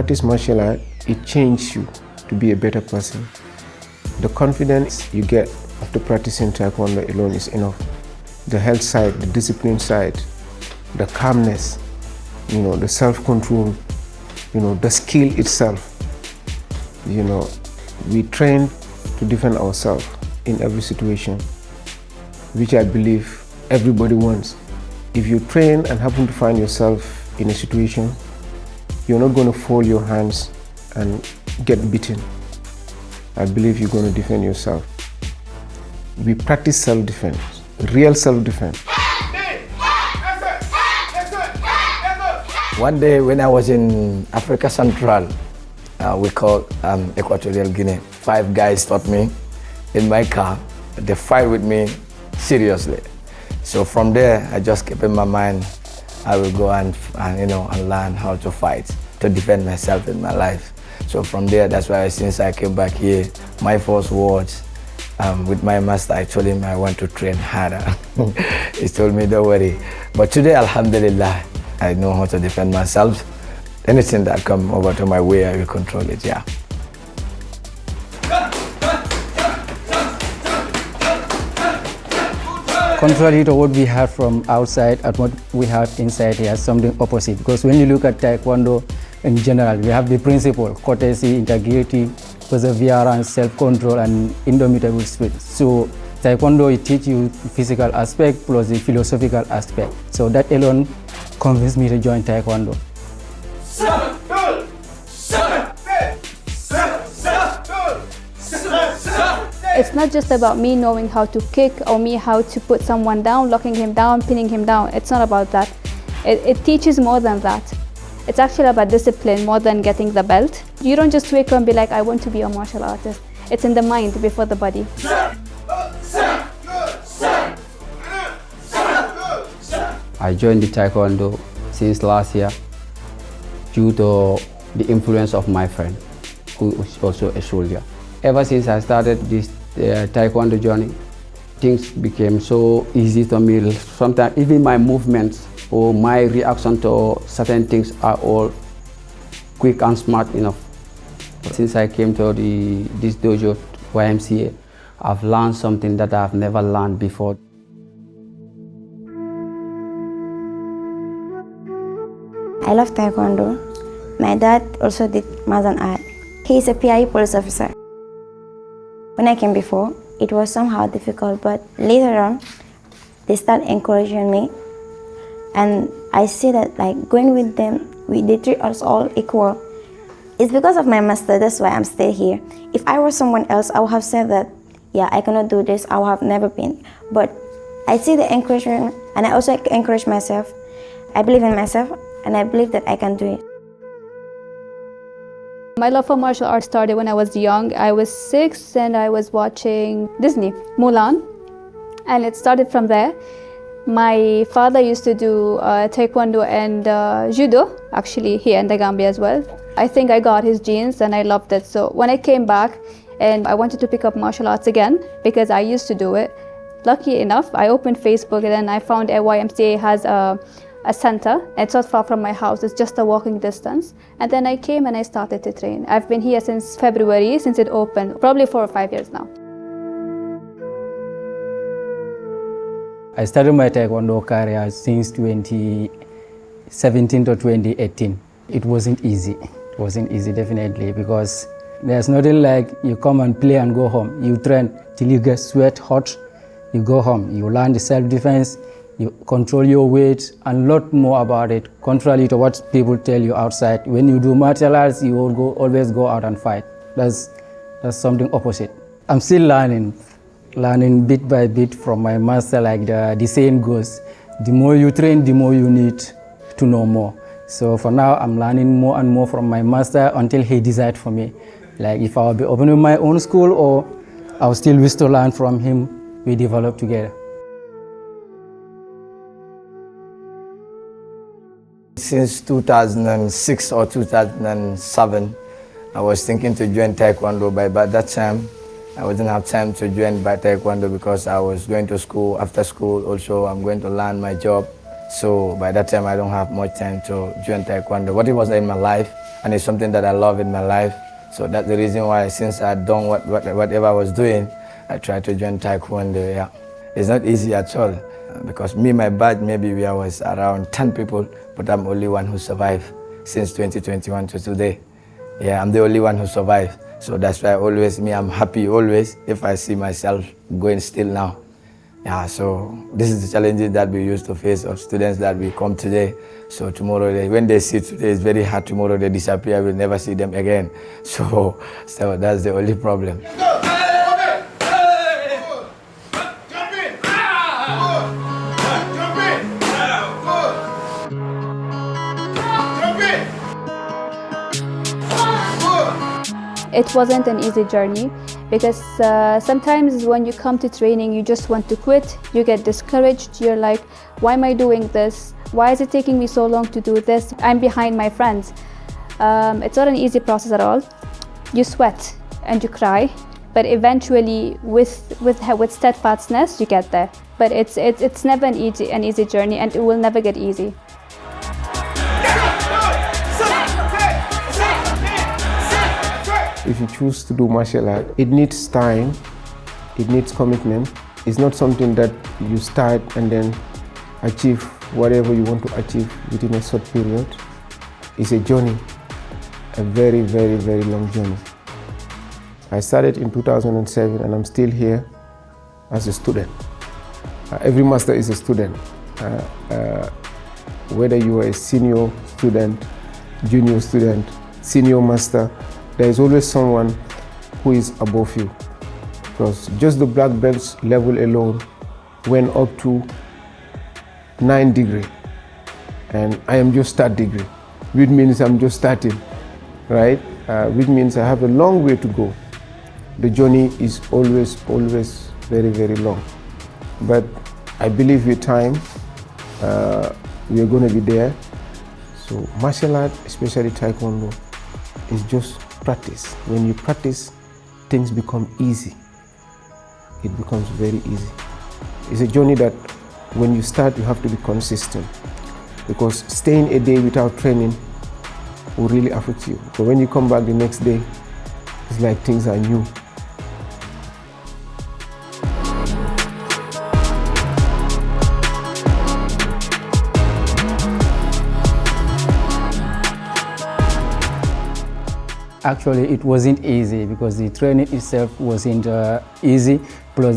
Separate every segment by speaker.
Speaker 1: practice martial art, it changes you to be a better person. The confidence you get after practicing Taekwondo alone is enough. The health side, the discipline side, the calmness, the self-control, the skill itself. We train to defend ourselves in every situation, which I believe everybody wants. If you train and happen to find yourself in a situation, you're not going to fold your hands and get beaten. I believe you're going to defend yourself. We practice self-defense, real self-defense.
Speaker 2: One day when I was in Africa Central, we call Equatorial Guinea, 5 guys taught me in my car. They fight with me seriously. So from there, I just kept in my mind, I will go and learn how to fight, to defend myself in my life. So from there, that's why since I came back here, my first words with my master, I told him I want to train harder. He told me, don't worry. But today, alhamdulillah, I know how to defend myself. Anything that comes over to my way, I will control it, yeah.
Speaker 3: Contrary to what we have from outside and what we have inside here, something opposite. Because when you look at Taekwondo in general, we have the principle, courtesy, integrity, perseverance, self-control, and indomitable spirit. So Taekwondo, it teaches you physical aspect plus the philosophical aspect. So that alone convinced me to join Taekwondo.
Speaker 4: It's not just about me knowing how to kick or me how to put someone down, locking him down, pinning him down. It's not about that. It teaches more than that. It's actually about discipline more than getting the belt. You don't just wake up and be like, I want to be a martial artist. It's in the mind before the body.
Speaker 5: I joined the Taekwondo since last year due to the influence of my friend, who is also a soldier. Ever since I started this Taekwondo journey, things became so easy to me. Sometimes even my movements or my reaction to certain things are all quick and smart enough. Since I came to this dojo, YMCA, I've learned something that I've never learned before.
Speaker 6: I love Taekwondo. My dad also did martial art. He's a PI police officer. When I came before, it was somehow difficult, but later on, they started encouraging me. And I see that going with them, they treat us all equal. It's because of my master, that's why I'm still here. If I were someone else, I would have said that, yeah, I cannot do this, I would have never been. But I see the encouragement, and I also encourage myself. I believe in myself, and I believe that I can do it.
Speaker 4: My love for martial arts started when I was young. I was 6 and I was watching Disney, Mulan, and it started from there. My father used to do Taekwondo and Judo, actually here in the Gambia as well. I think I got his genes and I loved it. So when I came back and I wanted to pick up martial arts again, because I used to do it, lucky enough, I opened Facebook and then I found a YMCA has a center. It's not far from my house, it's just a walking distance. And then I came and I started to train. I've been here since February, since it opened, probably 4 or 5 years now.
Speaker 3: I started my Taekwondo career since 2017 to 2018. It wasn't easy. It wasn't easy, definitely, because there's nothing like you come and play and go home. You train till you get sweat hot, you go home. You learn the self-defense, you control your weight, and a lot more about it, contrary to what people tell you outside. When you do martial arts, you will always go out and fight. That's something opposite. I'm still learning bit by bit from my master. Like the saying goes, the more you train, the more you need to know more. So for now, I'm learning more and more from my master until he decides for me. Like if I'll be opening my own school or I'll still wish to learn from him, we develop together.
Speaker 2: Since 2006 or 2007, I was thinking to join Taekwondo, but by that time, I wouldn't have time to join by Taekwondo because I was going to school. After school, also, I'm going to learn my job. So by that time, I don't have much time to join Taekwondo. But it was in my life. and it's something that I love in my life. So that's the reason why, since I'd done whatever I was doing, I tried to join Taekwondo. Yeah, it's not easy at all, because my batch, maybe we was around 10 people, but I'm the only one who survived since 2021 to today. Yeah, I'm the only one who survived. So that's why I'm happy always if I see myself going still now. Yeah, so this is the challenges that we used to face of students that we come today. So tomorrow, when they see today, it's very hard. Tomorrow they disappear, we'll never see them again. So that's the only problem.
Speaker 4: It wasn't an easy journey, because sometimes when you come to training, you just want to quit, you get discouraged, you're like, why am I doing this? Why is it taking me so long to do this? I'm behind my friends. It's not an easy process at all. You sweat and you cry, but eventually with steadfastness, you get there. But it's never an easy journey, and it will never get easy.
Speaker 1: If you choose to do martial art, it needs time, it needs commitment. It's not something that you start and then achieve whatever you want to achieve within a short period. It's a journey, a very, very, very long journey. I started in 2007 and I'm still here as a student. Every master is a student. Whether you are a senior student, junior student, senior master, there is always someone who is above you, because just the black belts level alone went up to 9 degree, and I am just third degree, which means I'm just starting, right? Which means I have a long way to go. The journey is always very, very long, but I believe with time we are going to be there. So martial art, especially Taekwondo, is just practice. When you practice, things become easy. It becomes very easy. It's a journey that when you start, you have to be consistent, because staying a day without training will really affect you. But when you come back the next day, it's like things are new.
Speaker 3: Actually, it wasn't easy, because the training itself wasn't easy. Plus,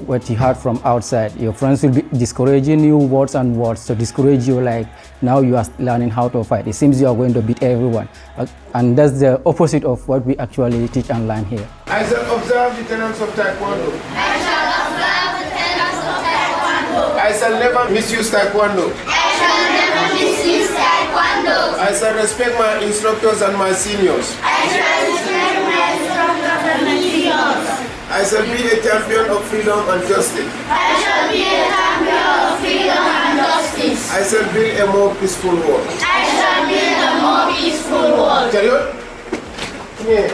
Speaker 3: what you heard from outside, your friends will be discouraging you words and words to discourage you, like now you are learning how to fight. It seems you are going to beat everyone. And that's the opposite of what we actually teach and learn here.
Speaker 1: I shall observe the tenets of Taekwondo.
Speaker 7: I shall observe the tenets of Taekwondo.
Speaker 1: I shall never misuse Taekwondo.
Speaker 7: I shall never misuse Taekwondo.
Speaker 1: I shall respect my instructors and my seniors.
Speaker 7: I shall respect my instructors and my seniors.
Speaker 1: I shall be a champion of freedom and justice.
Speaker 7: I shall be a champion of freedom and justice.
Speaker 1: I shall build a more peaceful world.
Speaker 7: I shall build a more peaceful world.
Speaker 1: Chariot? Yeah.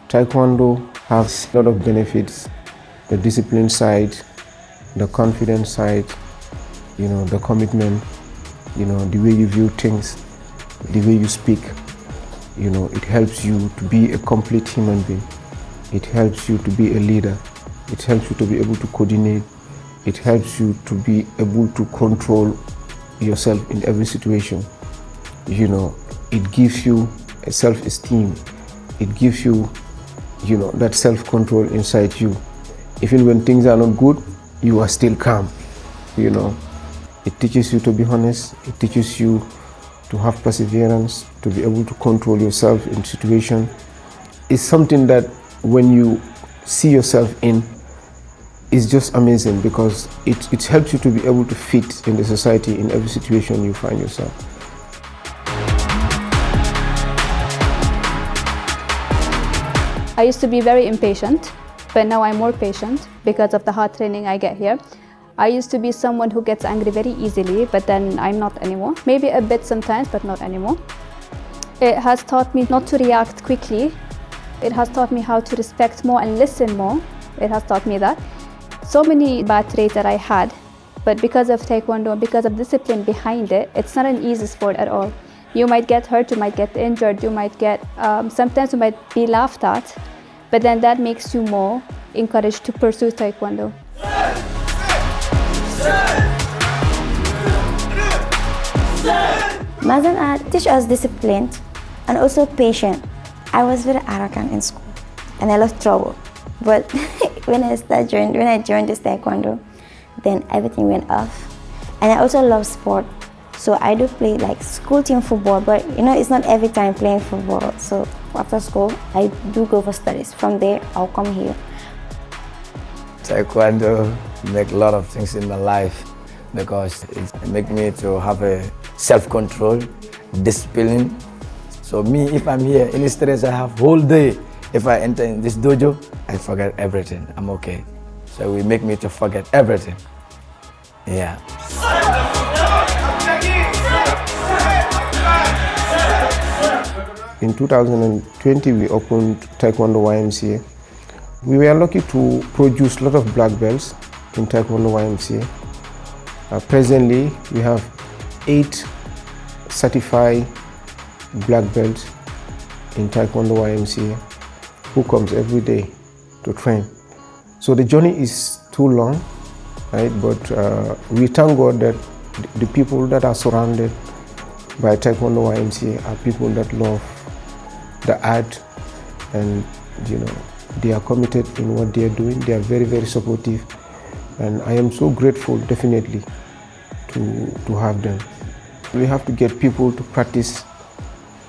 Speaker 1: Taekwondo has a lot of benefits: the discipline side, the confidence side, the commitment, the way you view things, the way you speak. It helps you to be a complete human being. It helps you to be a leader. It helps you to be able to coordinate. It helps you to be able to control yourself in every situation. It gives you a self-esteem. It gives you that self-control inside you. Even when things are not good, you are still calm. It teaches you to be honest. It teaches you to have perseverance, to be able to control yourself in situations. It's something that when you see yourself in, it's just amazing, because it helps you to be able to fit in the society in every situation you find yourself.
Speaker 4: I used to be very impatient, but now I'm more patient because of the hard training I get here. I used to be someone who gets angry very easily, but then I'm not anymore. Maybe a bit sometimes, but not anymore. It has taught me not to react quickly. It has taught me how to respect more and listen more. It has taught me that. so many bad traits that I had, but because of Taekwondo, because of discipline behind it, it's not an easy sport at all. You might get hurt, you might get injured, you might get, sometimes you might be laughed at, but then that makes you more encouraged to pursue Taekwondo.
Speaker 6: Martial art teach us discipline and also patience. I was very arrogant in school and I loved trouble. But when I joined this Taekwondo, then everything went off. And I also love sport. So I do play like school team football, but you know, it's not every time playing football. So after school, I do go for studies. From there, I'll come here.
Speaker 2: Taekwondo make a lot of things in my life because it make me to have a self-control, discipline. So me, if I'm here, any stress I have whole day, if I enter in this dojo, I forget everything. I'm okay. So it make me to forget everything. Yeah.
Speaker 1: In 2020, we opened Taekwondo YMCA. We were lucky to produce a lot of black belts in Taekwondo YMCA. Presently, we have 8 certified black belts in Taekwondo YMCA who comes every day to train. So the journey is too long, right? But we thank God that the people that are surrounded by Taekwondo YMCA are people that love the art, and you know, they are committed in what they are doing. They are very, very supportive, and I am so grateful, definitely, to have them. We have to get people to practice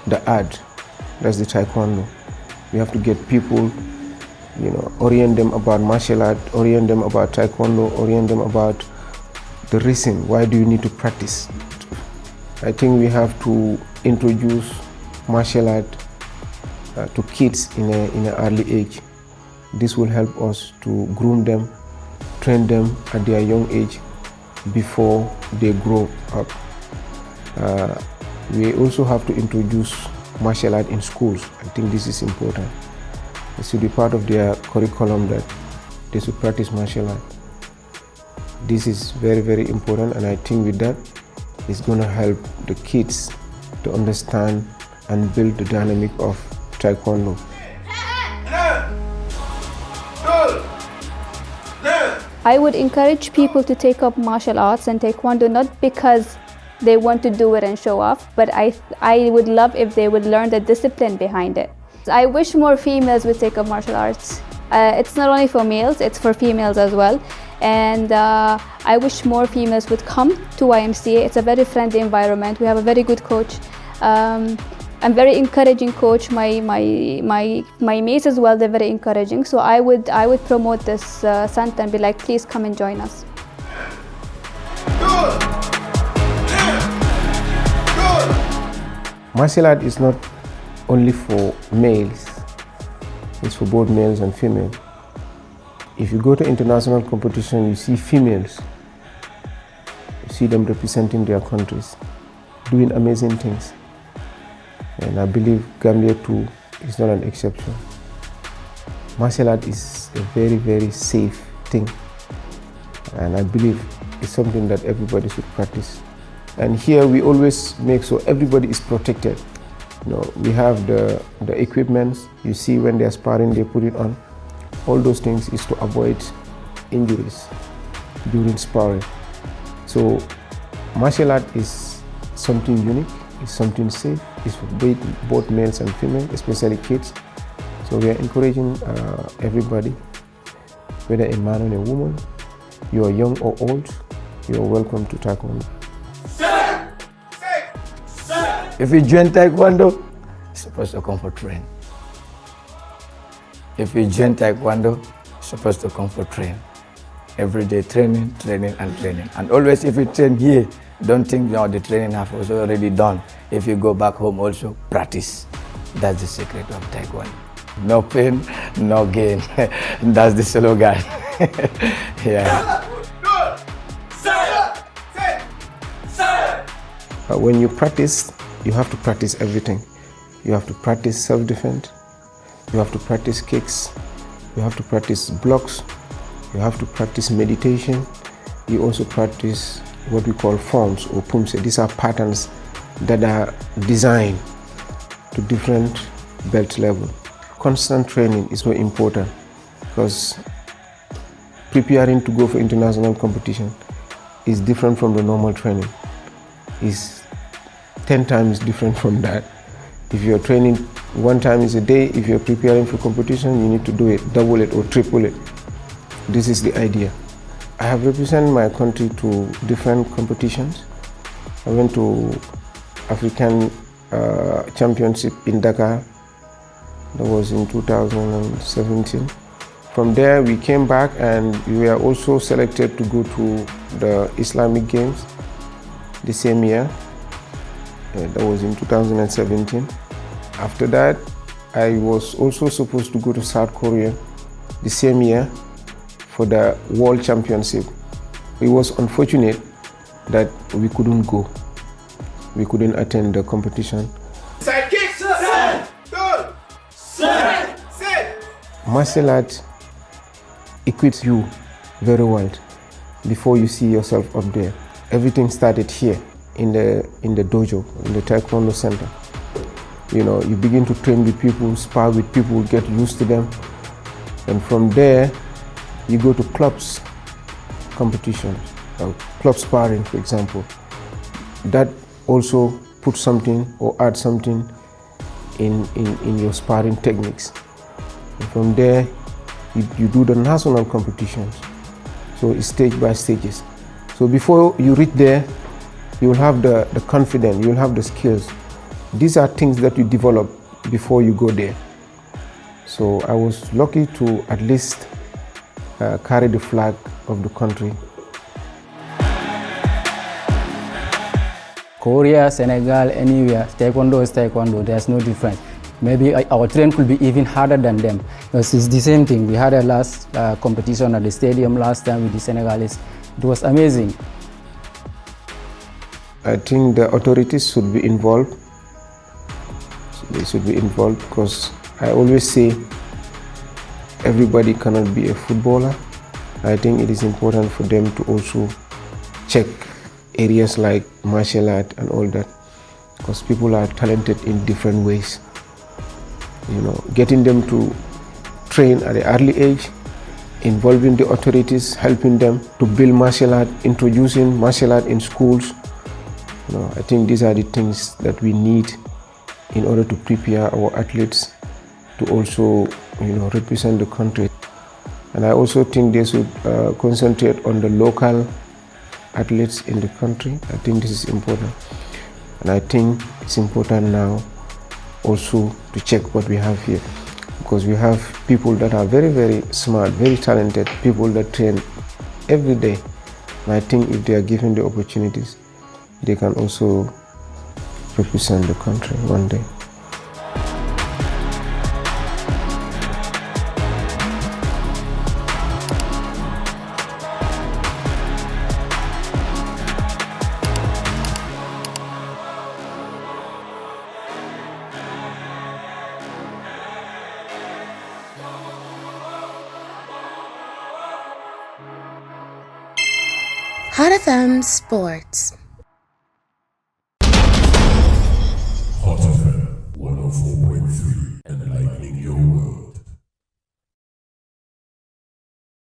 Speaker 1: the art, that's the Taekwondo. We have to get people, you know, orient them about martial art, orient them about Taekwondo, orient them about the reason why do you need to practice. I think we have to introduce martial art to kids in an early age. This will help us to groom them, train them at their young age before they grow up. We also have to introduce martial art in schools. I think this is important. It should be part of their curriculum that they should practice martial art. This is very, very important, and I think with that, it's going to help the kids to understand and build the dynamic of Taekwondo.
Speaker 4: I would encourage people to take up martial arts and Taekwondo not because they want to do it and show off, but I would love if they would learn the discipline behind it. I wish more females would take up martial arts. It's not only for males, it's for females as well. And I wish more females would come to YMCA. It's a very friendly environment. We have a very good coach. I'm very encouraging coach. My mates as well, they're very encouraging. So I would promote this Santa and be like, please come and join us.
Speaker 1: Martial art is not only for males, it's for both males and females. If you go to international competition, you see females, you see them representing their countries, doing amazing things. And I believe Gambia too is not an exception. Martial art is a very, very safe thing. And I believe it's something that everybody should practice. And here we always make so everybody is protected. You know, we have the equipments. You see when they're sparring, they put it on. All those things is to avoid injuries during sparring. So martial art is something unique, it's something safe, it's for both males and females, especially kids. So we are encouraging everybody, whether a man or a woman, you are young or old, you are welcome to Taekwondo.
Speaker 2: If you join Taekwondo, you're supposed to come for training. If you join Taekwondo, you're supposed to come for training. Every day training, training, and training. And always if you train here, don't think the training have also already done. If you go back home also, practice. That's the secret of Taekwondo. No pain, no gain. That's the slogan. Yeah.
Speaker 1: When you practice, you have to practice everything. You have to practice self-defense, you have to practice kicks, you have to practice blocks, You have to practice meditation. You also practice what we call forms or pumse. These are patterns that are designed to different belt level. Constant training is very important because preparing to go for international competition is different from the normal training. It's 10 times different from that. If you're training 1 time a day, if you're preparing for competition, you need to do it, double it or triple it. This is the idea. I have represented my country to different competitions. I went to African Championship in Dakar. That was in 2017. From there, we came back and we were also selected to go to the Islamic Games the same year. That was in 2017. After that, I was also supposed to go to South Korea the same year for the World Championship. It was unfortunate that we couldn't go. We couldn't attend the competition. Martial art equips you very well before you see yourself up there. Everything started here in the dojo, in the Taekwondo center. You know, you begin to train with people, spar with people, get used to them. And from there, you go to clubs, competitions, club sparring, for example. That also puts something or adds something in your sparring techniques. And from there, you do the national competitions. So it's stage by stages. So before you reach there, you will have the confidence, you will have the skills. These are things that you develop before you go there. So I was lucky to at least carry the flag of the country.
Speaker 3: Korea, Senegal, anywhere, Taekwondo is Taekwondo, there's no difference. Maybe our train could be even harder than them because it's the same thing. We had a last competition at the stadium last time with the Senegalese. It was amazing.
Speaker 1: I think the authorities should be involved. They should be involved because I always say everybody cannot be a footballer. I think it is important for them to also check areas like martial art and all that because people are talented in different ways. You know, getting them to train at an early age, involving the authorities, helping them to build martial art, introducing martial art in schools. You know, I think these are the things that we need in order to prepare our athletes to also, you know, represent the country. And I also think they should concentrate on the local athletes in the country. I think this is important. And I think it's important now also to check what we have here, because we have people that are very, very smart, very talented, people that train every day. And I think if they are given the opportunities, they can also represent the country one day.
Speaker 8: Hot FM Sports.